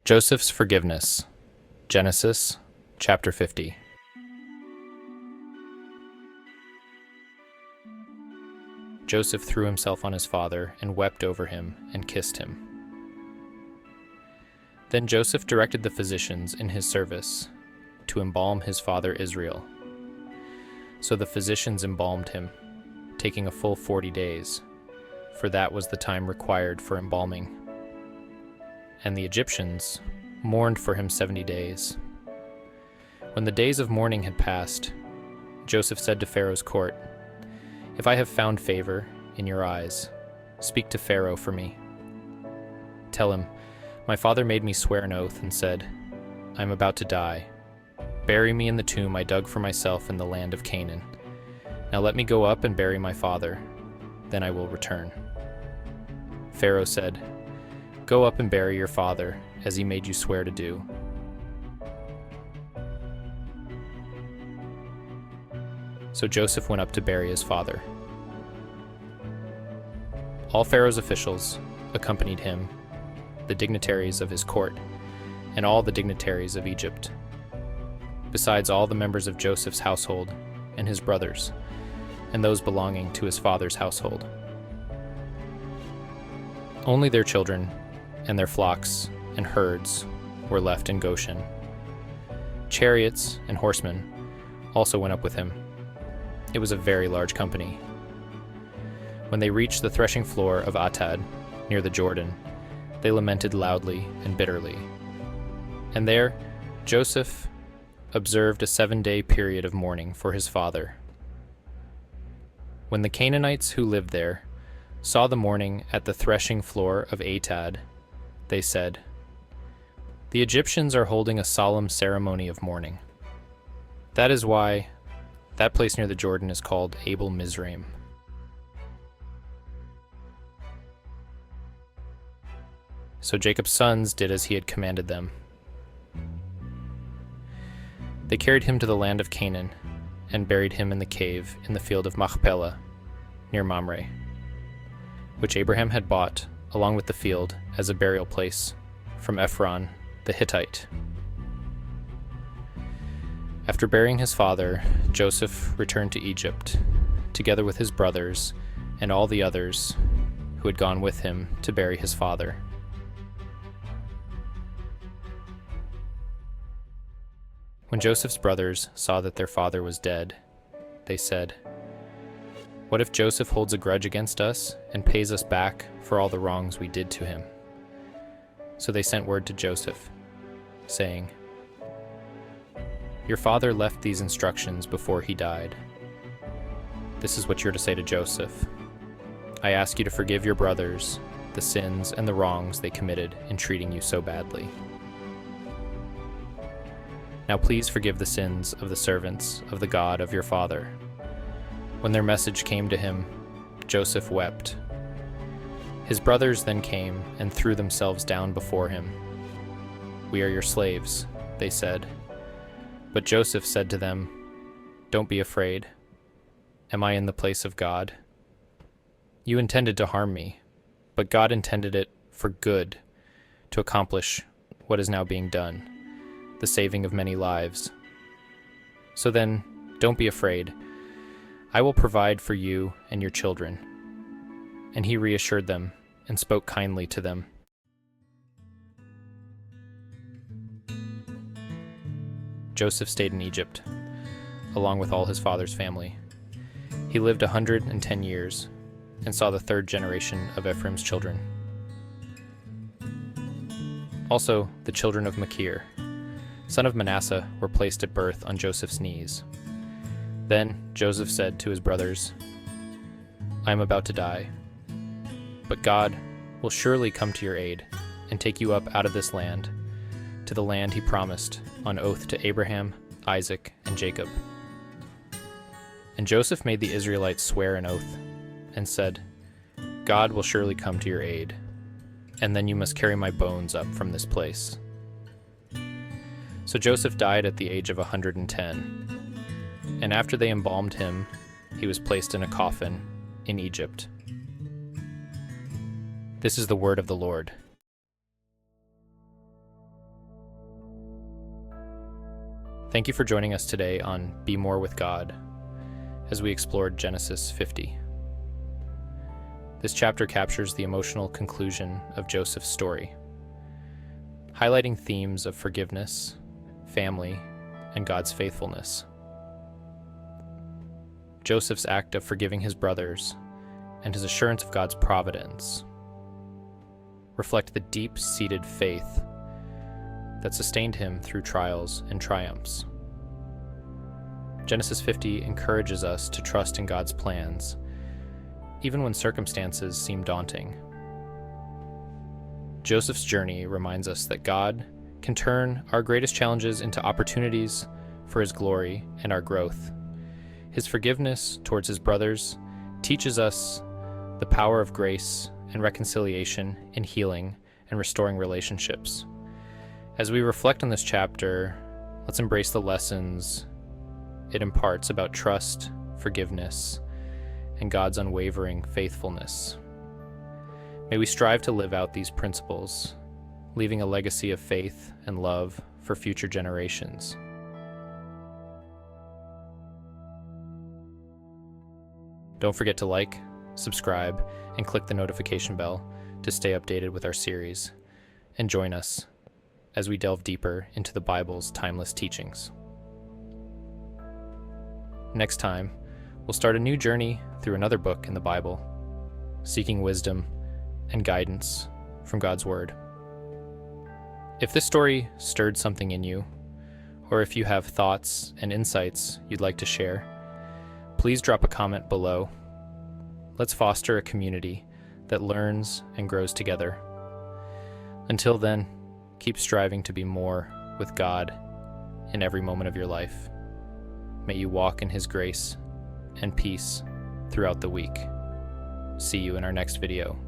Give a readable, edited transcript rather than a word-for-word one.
Joseph's forgiveness. Genesis, chapter 50. Joseph threw himself on his father and wept over him and kissed him. Then Joseph directed the physicians in his service to embalm his father Israel. So the physicians embalmed him, taking a full 40 days, for that was the time required for embalming. And the Egyptians mourned for him 70 days. When the days of mourning had passed, Joseph said to Pharaoh's court, "If I have found favor in your eyes, speak to Pharaoh for me. Tell him, my father made me swear an oath and said, I am about to die. Bury me in the tomb I dug for myself in the land of Canaan. Now let me go up and bury my father, then I will return." Pharaoh said, "Go up and bury your father, as he made you swear to do." So Joseph went up to bury his father. All Pharaoh's officials accompanied him, the dignitaries of his court, and all the dignitaries of Egypt, besides all the members of Joseph's household and his brothers, and those belonging to his father's household. Only their children and their flocks and herds were left in Goshen. Chariots and horsemen also went up with him. It was a very large company. When they reached the threshing floor of Atad, near the Jordan, they lamented loudly and bitterly. And there, Joseph observed a 7-day period of mourning for his father. When the Canaanites who lived there saw the mourning at the threshing floor of Atad, they said, "The Egyptians are holding a solemn ceremony of mourning." That is why that place near the Jordan is called Abel Mizraim. So Jacob's sons did as he had commanded them. They carried him to the land of Canaan and buried him in the cave in the field of Machpelah, near Mamre, which Abraham had bought along with the field as a burial place from Ephron the Hittite. After burying his father, Joseph returned to Egypt, together with his brothers and all the others who had gone with him to bury his father. When Joseph's brothers saw that their father was dead, they said, "What if Joseph holds a grudge against us and pays us back for all the wrongs we did to him?" So they sent word to Joseph, saying, "Your father left these instructions before he died. This is what you're to say to Joseph. I ask you to forgive your brothers the sins and the wrongs they committed in treating you so badly. Now please forgive the sins of the servants of the God of your father." When their message came to him, Joseph wept. His brothers then came and threw themselves down before him. "We are your slaves," they said. But Joseph said to them, "Don't be afraid. Am I in the place of God? You intended to harm me, but God intended it for good, to accomplish what is now being done, the saving of many lives. So then, don't be afraid. I will provide for you and your children." And he reassured them and spoke kindly to them. Joseph stayed in Egypt, along with all his father's family. He lived 110 years and saw the third generation of Ephraim's children. Also, the children of Machir, son of Manasseh, were placed at birth on Joseph's knees. Then Joseph said to his brothers, "I am about to die, but God will surely come to your aid and take you up out of this land, to the land he promised on oath to Abraham, Isaac, and Jacob." And Joseph made the Israelites swear an oath and said, "God will surely come to your aid, and then you must carry my bones up from this place." So Joseph died at the age of 110, and after they embalmed him, he was placed in a coffin in Egypt. This is the word of the Lord. Thank you for joining us today on BMore with God as we explored Genesis 50. This chapter captures the emotional conclusion of Joseph's story, highlighting themes of forgiveness, family, and God's faithfulness. Joseph's act of forgiving his brothers and his assurance of God's providence reflect the deep-seated faith that sustained him through trials and triumphs. Genesis 50 encourages us to trust in God's plans, even when circumstances seem daunting. Joseph's journey reminds us that God can turn our greatest challenges into opportunities for his glory and our growth. His forgiveness towards his brothers teaches us the power of grace and reconciliation in healing and restoring relationships. As we reflect on this chapter, let's embrace the lessons it imparts about trust, forgiveness, and God's unwavering faithfulness. May we strive to live out these principles, leaving a legacy of faith and love for future generations. Don't forget to like, subscribe, and click the notification bell to stay updated with our series, and join us as we delve deeper into the Bible's timeless teachings. Next time, we'll start a new journey through another book in the Bible, seeking wisdom and guidance from God's Word. If this story stirred something in you, or if you have thoughts and insights you'd like to share, please drop a comment below. Let's foster a community that learns and grows together. Until then, keep striving to be more with God in every moment of your life. May you walk in His grace and peace throughout the week. See you in our next video.